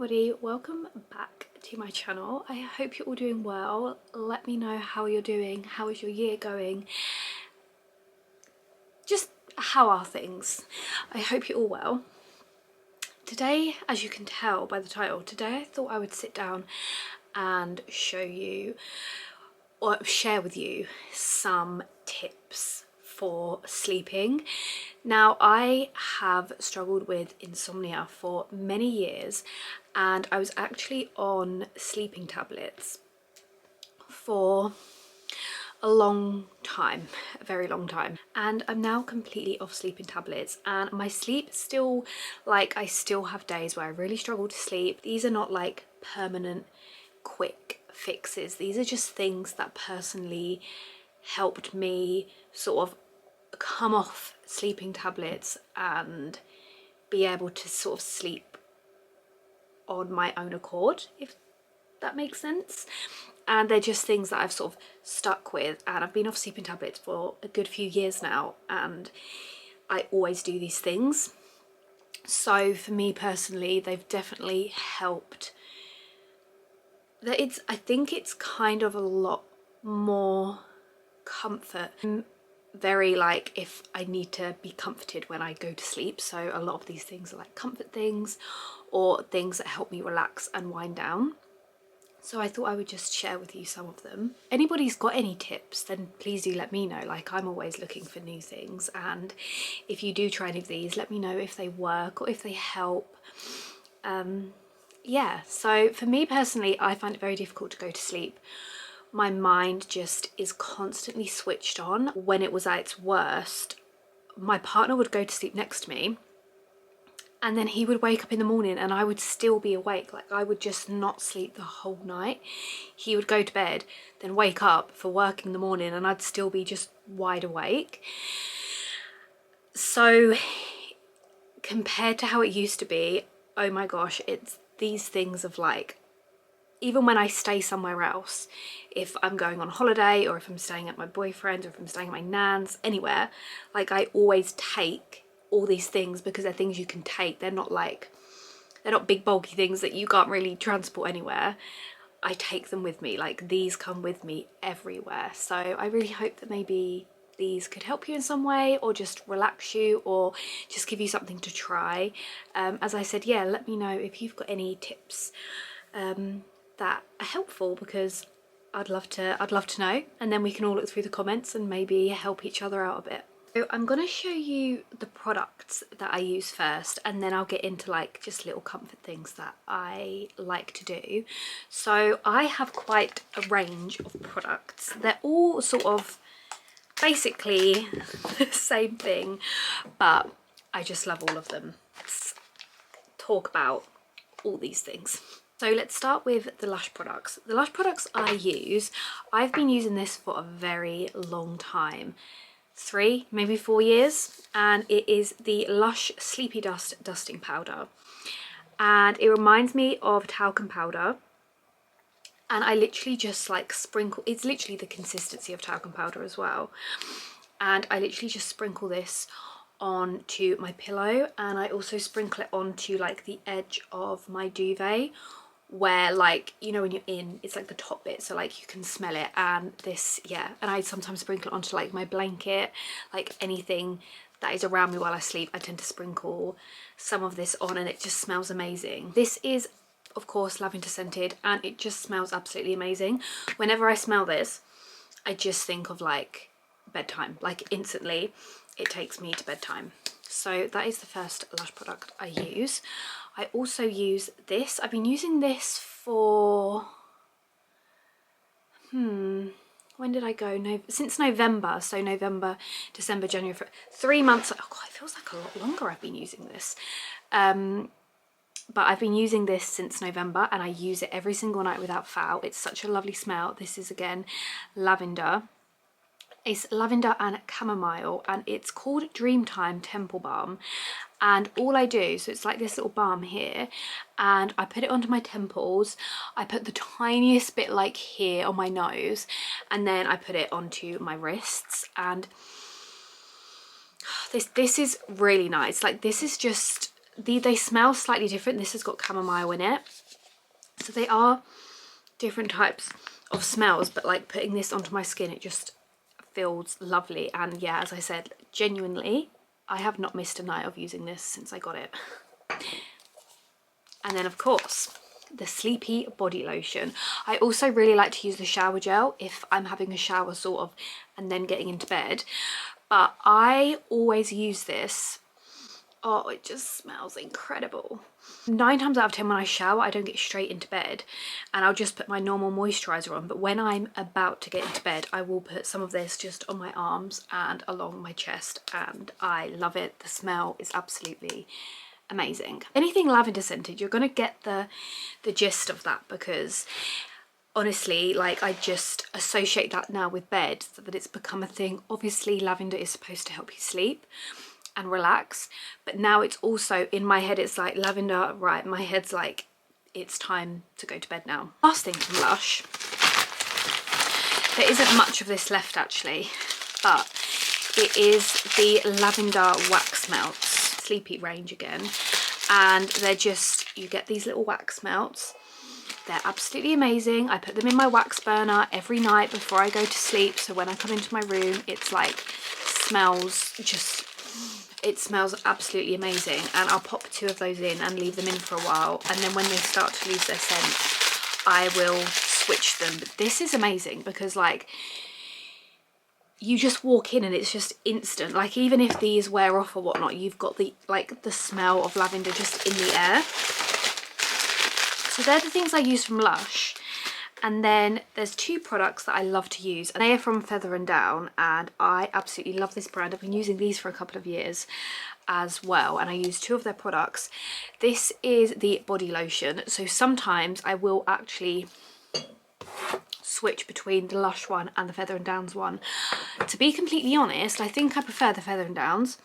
everybody, welcome back to my channel. I hope you're all doing well. Let me know how you're doing. How is your year going? Just how are things? I hope you're all well. Today, as you can tell by the title, today I thought I would sit down and show you or share with you some tips for sleeping. Now, I have struggled with insomnia for many years, and I was actually on sleeping tablets for a long time, a very long time, and I'm now completely off sleeping tablets, and my sleep still, like, I still have days where I really struggle to sleep. These are not like permanent quick fixes. These are just things that personally helped me sort of come off sleeping tablets and be able to sort of sleep on my own accord, if that makes sense. And they're just things that I've sort of stuck with, and I've been off sleeping tablets for a good few years now, and I always do these things. So for me personally, they've definitely helped. I think it's kind of a lot more comfort. Very like, if I need to be comforted when I go to sleep, so a lot of these things are like comfort things or things that help me relax and wind down. So I thought I would just share with you some of them. Anybody's got any tips, then please do let me know. Like, I'm always looking for new things, and if you do try any of these, let me know if they work or if they help. Yeah, so for me personally, I find it very difficult to go to sleep. My mind just is constantly switched on. When it was at its worst, my partner would go to sleep next to me, and then he would wake up in the morning and I would still be awake. Like, I would just not sleep the whole night. He would go to bed, then wake up for work in the morning, and I'd still be just wide awake. So compared to how it used to be, oh my gosh, it's these things of like, even when I stay somewhere else, if I'm going on holiday or if I'm staying at my boyfriend's or if I'm staying at my nan's, anywhere, like, I always take all these things because they're things you can take. They're not big bulky things that you can't really transport anywhere. I take them with me. Like, these come with me everywhere. So I really hope that maybe these could help you in some way, or just relax you, or just give you something to try. As I said, yeah, let me know if you've got any tips that are helpful, because I'd love to know, and then we can all look through the comments and maybe help each other out a bit. So I'm going to show you the products that I use first, and then I'll get into like just little comfort things that I like to do. So I have quite a range of products. They're all sort of basically the same thing, but I just love all of them. Let's talk about all these things. So let's start with the Lush products. The Lush products I use, I've been using this for a very long time. 3, maybe 4 years, and it is the Lush Sleepy Dust Dusting Powder. And it reminds me of talcum powder. And I literally just like sprinkle, it's literally the consistency of talcum powder as well. And I literally just sprinkle this onto my pillow, and I also sprinkle it onto like the edge of my duvet, where, like, you know, when you're in, it's like the top bit, so like you can smell it. And this, yeah, and I sometimes sprinkle it onto like my blanket, like anything that is around me while I sleep. I tend to sprinkle some of this on, and it just smells amazing. This is of course lavender scented, and it just smells absolutely amazing. Whenever I smell this, I just think of like bedtime. Like, instantly it takes me to bedtime. So that is the first Lush product I use. I also use this. I've been using this for, when did I go? No, since November. So November, December, January, 3 months. Oh God, it feels like a lot longer I've been using this. But I've been using this since November, and I use it every single night without fail. It's such a lovely smell. This is, again, lavender. It's lavender and chamomile, and it's called Dreamtime Temple Balm. And all I do, so it's like this little balm here, and I put it onto my temples. I put the tiniest bit like here on my nose, and then I put it onto my wrists. And this is really nice. Like, this is just they smell slightly different. This has got chamomile in it, so they are different types of smells, but like putting this onto my skin, it just feels lovely. And yeah, as I said, genuinely, I have not missed a night of using this since I got it. And then of course, the Sleepy body lotion. I also really like to use the shower gel if I'm having a shower sort of and then getting into bed, but I always use this. Oh, it just smells incredible. 9 times out of 10 when I shower, I don't get straight into bed and I'll just put my normal moisturiser on, but when I'm about to get into bed, I will put some of this just on my arms and along my chest, and I love it. The smell is absolutely amazing. Anything lavender scented, you're gonna get the gist of that, because honestly, like, I just associate that now with bed, so that it's become a thing. Obviously lavender is supposed to help you sleep and relax, but now it's also in my head, it's like lavender, right, my head's like, it's time to go to bed now. Last thing from Lush, there isn't much of this left actually, but it is the lavender wax melts, Sleepy range again, and they're just, you get these little wax melts. They're absolutely amazing. I put them in my wax burner every night before I go to sleep, so when I come into my room, it's like smells just, it smells absolutely amazing. And I'll pop 2 of those in and leave them in for a while, and then when they start to lose their scent, I will switch them. But this is amazing because like, you just walk in and it's just instant. Like, even if these wear off or whatnot, you've got the like the smell of lavender just in the air. So they're the things I use from Lush. And then there's 2 products that I love to use, and they are from Feather and Down, and I absolutely love this brand. I've been using these for a couple of years as well, and I use 2 of their products. This is the body lotion, so sometimes I will actually switch between the Lush one and the Feather and Downs one. To be completely honest, I think I prefer the Feather and Downs.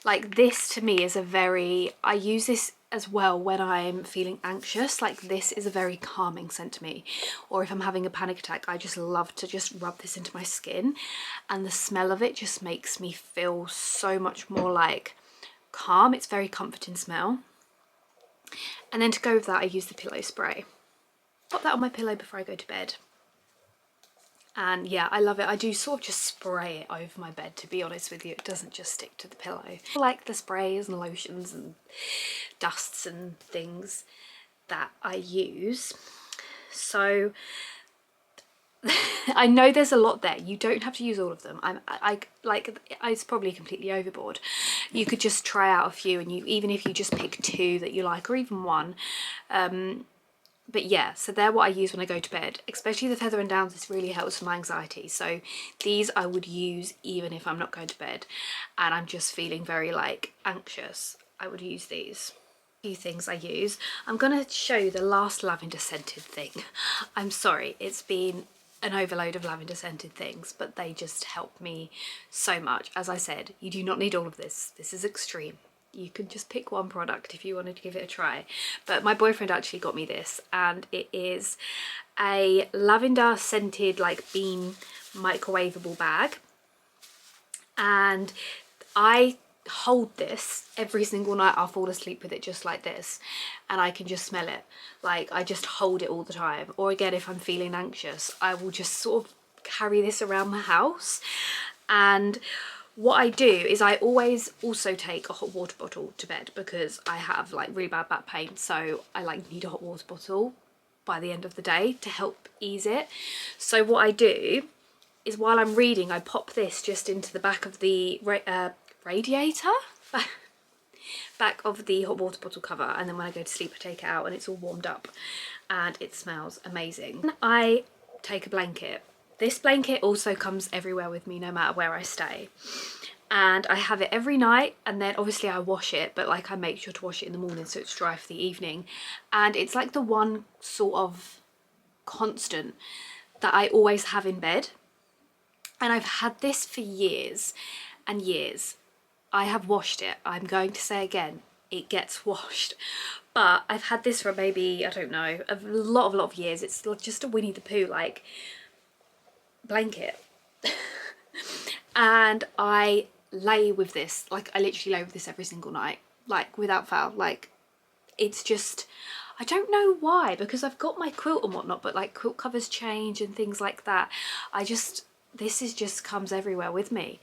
Like, this to me is a very, I use this as well when I'm feeling anxious. Like, this is a very calming scent to me, or if I'm having a panic attack, I just love to just rub this into my skin, and the smell of it just makes me feel so much more like calm. It's very comforting smell. And then to go with that, I use the pillow spray. Pop that on my pillow before I go to bed. And yeah, I love it. I do sort of just spray it over my bed, to be honest with you. It doesn't just stick to the pillow. I like the sprays and lotions and dusts and things that I use. So I know there's a lot there. You don't have to use all of them. It's probably completely overboard. You could just try out a few, and even if you just pick 2 that you like, or even 1. But yeah, so they're what I use when I go to bed, especially the Feather and Downs. This really helps with my anxiety. So these I would use even if I'm not going to bed and I'm just feeling very like anxious. I would use these. Few things I use. I'm going to show you the last lavender scented thing. I'm sorry, it's been an overload of lavender scented things, but they just help me so much. As I said, you do not need all of this. This is extreme. You could just pick 1 product if you wanted to give it a try. But my boyfriend actually got me this, and it is a lavender scented like bean microwavable bag, and I hold this every single night. I'll fall asleep with it just like this, and I can just smell it. Like, I just hold it all the time. Or again, if I'm feeling anxious, I will just sort of carry this around the house. And what I do is I always also take a hot water bottle to bed, because I have like really bad back pain, so I like need a hot water bottle by the end of the day to help ease it. So what I do is while I'm reading, I pop this just into the back of the radiator, back of the hot water bottle cover, and then when I go to sleep I take it out and it's all warmed up and it smells amazing. I take a blanket. This blanket also comes everywhere with me no matter where I stay, and I have it every night, and then obviously I wash it, but like I make sure to wash it in the morning so it's dry for the evening. And it's like the one sort of constant that I always have in bed, and I've had this for years and years. I have washed it. I'm going to say again, it gets washed, but I've had this for maybe, I don't know, a lot of years. It's just a Winnie the Pooh like blanket. And I lay with this, like I literally lay with this every single night. like without fail. Like it's just, I don't know why, because I've got my quilt and whatnot, but like quilt covers change and things like that. This is just comes everywhere with me.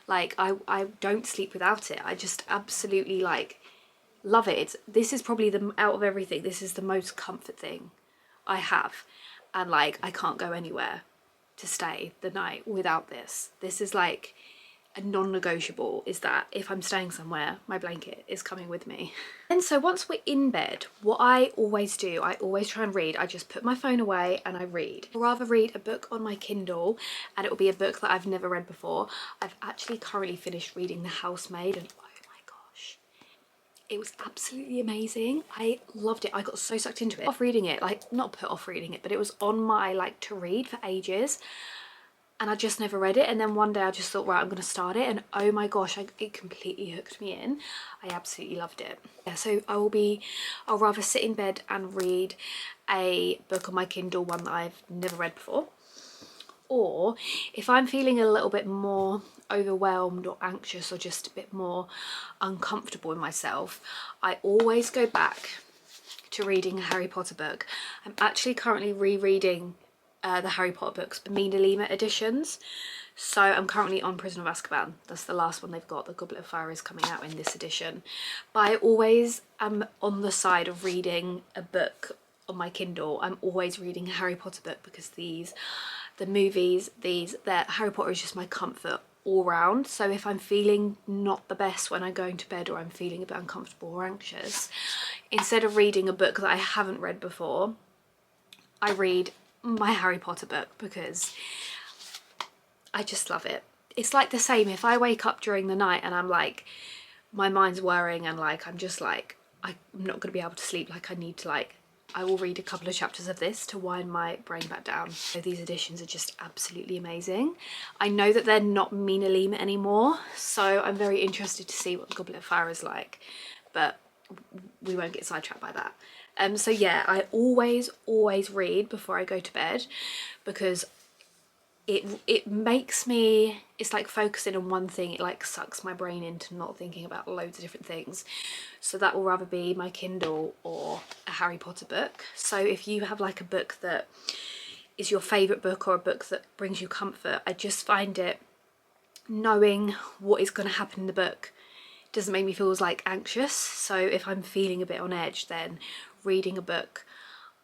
Like I don't sleep without it. I just absolutely like love it. This is probably out of everything, this is the most comfort thing I have. And like, I can't go anywhere to stay the night without this. This is like a non-negotiable, is that if I'm staying somewhere, my blanket is coming with me. And so once we're in bed, what I always do, I always try and read. I just put my phone away and I read. I'd rather read a book on my Kindle, and it will be a book that I've never read before. I've actually currently finished reading The Housemaid, and oh my gosh, it was absolutely amazing. I loved it. I got so sucked into it. Off reading it, like not put off reading it, but it was on my like to read for ages. And I just never read it, and then one day I just thought, right, I'm gonna start it, and oh my gosh, it completely hooked me in. I absolutely loved it. Yeah, so I'll rather sit in bed and read a book on my Kindle, one that I've never read before, or if I'm feeling a little bit more overwhelmed or anxious or just a bit more uncomfortable in myself, I always go back to reading a Harry Potter book. I'm actually currently rereading the Harry Potter books, the MinaLima editions. So I'm currently on Prisoner of Azkaban. That's the last one they've got. The Goblet of Fire is coming out in this edition. But I always am on the side of reading a book on my Kindle. I'm always reading a Harry Potter book, because the movies, Harry Potter is just my comfort all round. So if I'm feeling not the best when I'm going to bed, or I'm feeling a bit uncomfortable or anxious, instead of reading a book that I haven't read before, I read my Harry Potter book, because I just love it. It's like the same if I wake up during the night and I'm like, my mind's worrying and like I'm just like, I'm not going to be able to sleep, like I need to like, I will read a couple of chapters of this to wind my brain back down. So these editions are just absolutely amazing. I know that they're not MinaLima anymore, so I'm very interested to see what the Goblet of Fire is like, but we won't get sidetracked by that. So yeah, I always read before I go to bed, because it makes me, it's like focusing on one thing. It like sucks my brain into not thinking about loads of different things. So that will rather be my Kindle or a Harry Potter book. So if you have like a book that is your favourite book, or a book that brings you comfort, I just find it, knowing what is going to happen in the book doesn't make me feel as like anxious. So if I'm feeling a bit on edge, then reading a book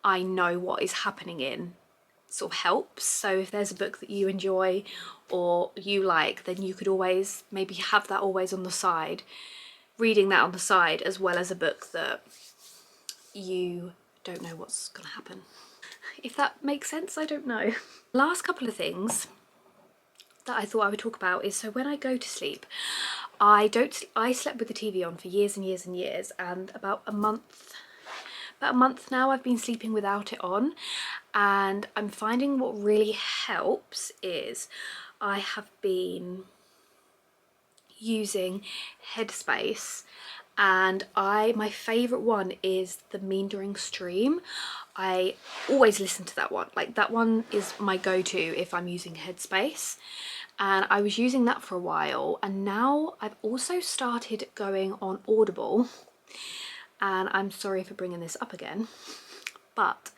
I know what is happening in sort of helps. So if there's a book that you enjoy or you like, then you could always maybe have that always on the side, reading that on the side, as well as a book that you don't know what's gonna happen. If that makes sense, I don't know. Last couple of things that I thought I would talk about is, so when I go to sleep, I slept with the TV on for years and years and years, and about a month now I've been sleeping without it on, and I'm finding what really helps is I have been using Headspace, and my favourite one is the Meandering Stream. I always listen to that one. Like that one is my go-to if I'm using Headspace, and I was using that for a while, and now I've also started going on Audible. And I'm sorry for bringing this up again, but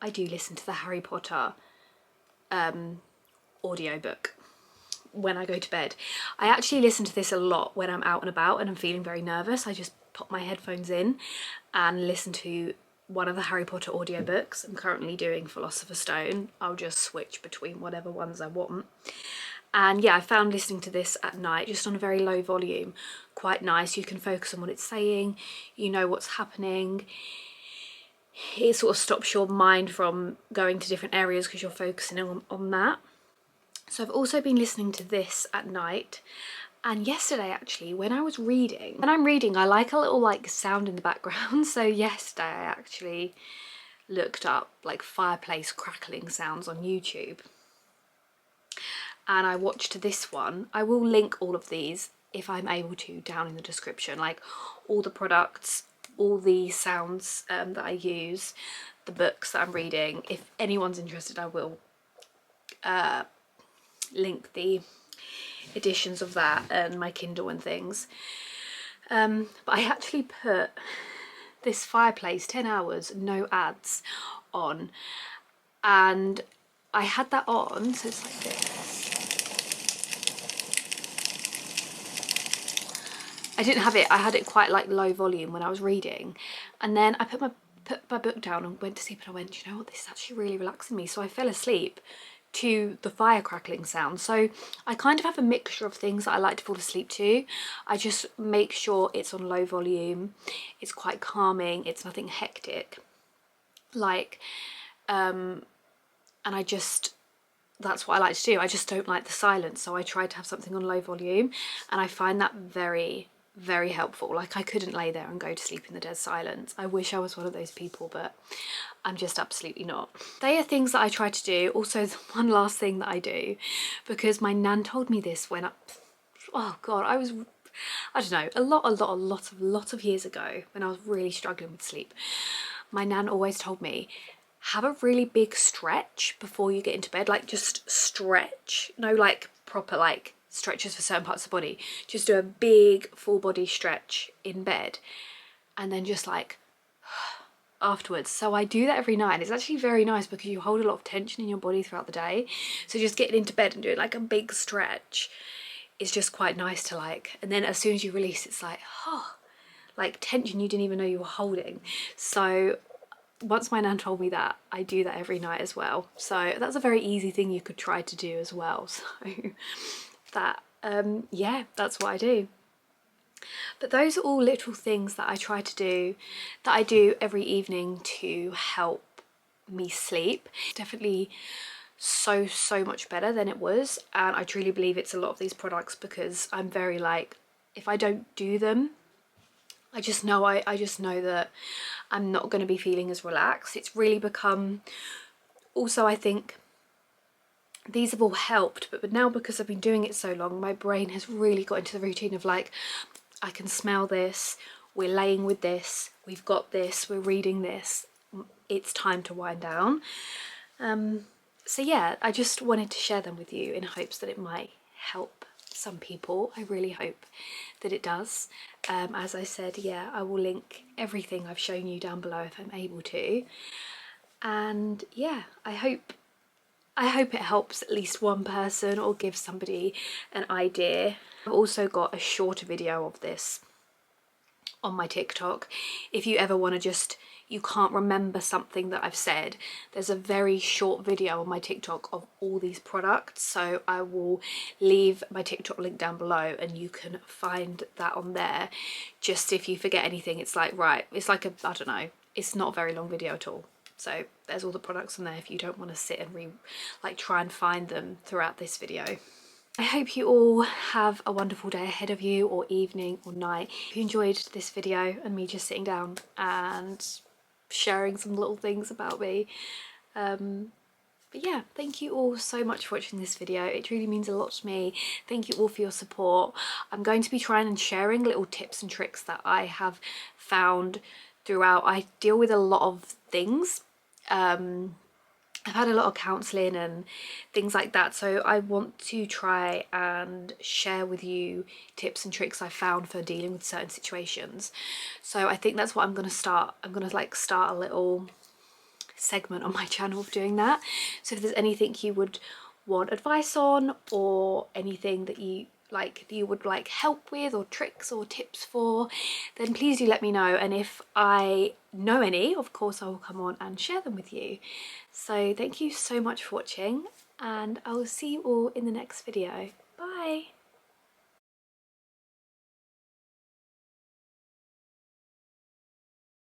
I do listen to the Harry Potter audiobook when I go to bed. I actually listen to this a lot when I'm out and about and I'm feeling very nervous. I just pop my headphones in and listen to one of the Harry Potter audiobooks. I'm currently doing Philosopher's Stone. I'll just switch between whatever ones I want. And yeah, I found listening to this at night, just on a very low volume, quite nice. You can focus on what it's saying, you know what's happening. It sort of stops your mind from going to different areas because you're focusing on that. So I've also been listening to this at night. And yesterday actually, when I'm reading, I like a little like sound in the background. So yesterday I actually looked up like fireplace crackling sounds on YouTube, and I watched this one. I will link all of these if I'm able to down in the description, like all the products, all the sounds that I use, the books that I'm reading. If anyone's interested, I will link the editions of that and my Kindle and things. But I actually put this fireplace 10 hours, no ads on, and I had that on, so it's like this. I didn't have it, I had it quite like low volume when I was reading, and then I put my book down and went to sleep, and I went, you know what, this is actually really relaxing me. So I fell asleep to the fire crackling sound. So I kind of have a mixture of things that I like to fall asleep to. I just make sure it's on low volume, it's quite calming, it's nothing hectic, like and I just, that's what I like to do. I just don't like the silence, so I try to have something on low volume, and I find that very, very helpful. Like, I couldn't lay there and go to sleep in the dead silence. I wish I was one of those people, but I'm just absolutely not. They are things that I try to do. Also, the one last thing that I do, because my nan told me this when oh god, I don't know, a lot of years ago, when I was really struggling with sleep. My nan always told me, have a really big stretch before you get into bed. Like, just stretch, no like proper like stretches for certain parts of the body, just do a big full body stretch in bed, and then just like afterwards. So I do that every night, and it's actually very nice because you hold a lot of tension in your body throughout the day. So just getting into bed and doing like a big stretch is just quite nice to like, and then as soon as you release, it's like, oh, like tension you didn't even know you were holding. So once my nan told me that, I do that every night as well. So that's a very easy thing you could try to do as well. So that, yeah, that's what I do. But those are all little things that I try to do, that I do every evening to help me sleep. It's definitely so much better than it was, and I truly believe it's a lot of these products, because I'm very like, if I don't do them, I just know that I'm not going to be feeling as relaxed. It's really become, also I think these have all helped, but now because I've been doing it so long, my brain has really got into the routine of like, I can smell this, we're laying with this, we've got this, we're reading this, it's time to wind down. So yeah, I just wanted to share them with you in hopes that it might help some people. I really hope that it does. As I said, yeah, I will link everything I've shown you down below if I'm able to. And yeah, I hope it helps at least one person or gives somebody an idea. I've also got a shorter video of this on my TikTok. If you ever want to just, you can't remember something that I've said, there's a very short video on my TikTok of all these products. So I will leave my TikTok link down below and you can find that on there. Just if you forget anything, it's like, right, it's like a, I don't know, it's not a very long video at all. So there's all the products on there if you don't want to sit and try and find them throughout this video. I hope you all have a wonderful day ahead of you, or evening or night. If you enjoyed this video and me just sitting down and sharing some little things about me, but yeah, thank you all so much for watching this video. It really means a lot to me. Thank you all for your support. I'm going to be trying and sharing little tips and tricks that I have found throughout. I deal with a lot of things. I've had a lot of counselling and things like that, so I want to try and share with you tips and tricks I found for dealing with certain situations. So I think that's what I'm going to start. I'm going to like start a little segment on my channel of doing that. So if there's anything you would want advice on, or anything that you would like help with, or tricks or tips for, then please do let me know, and if I know any, of course I will come on and share them with you. So thank you so much for watching, and I will see you all in the next video. Bye.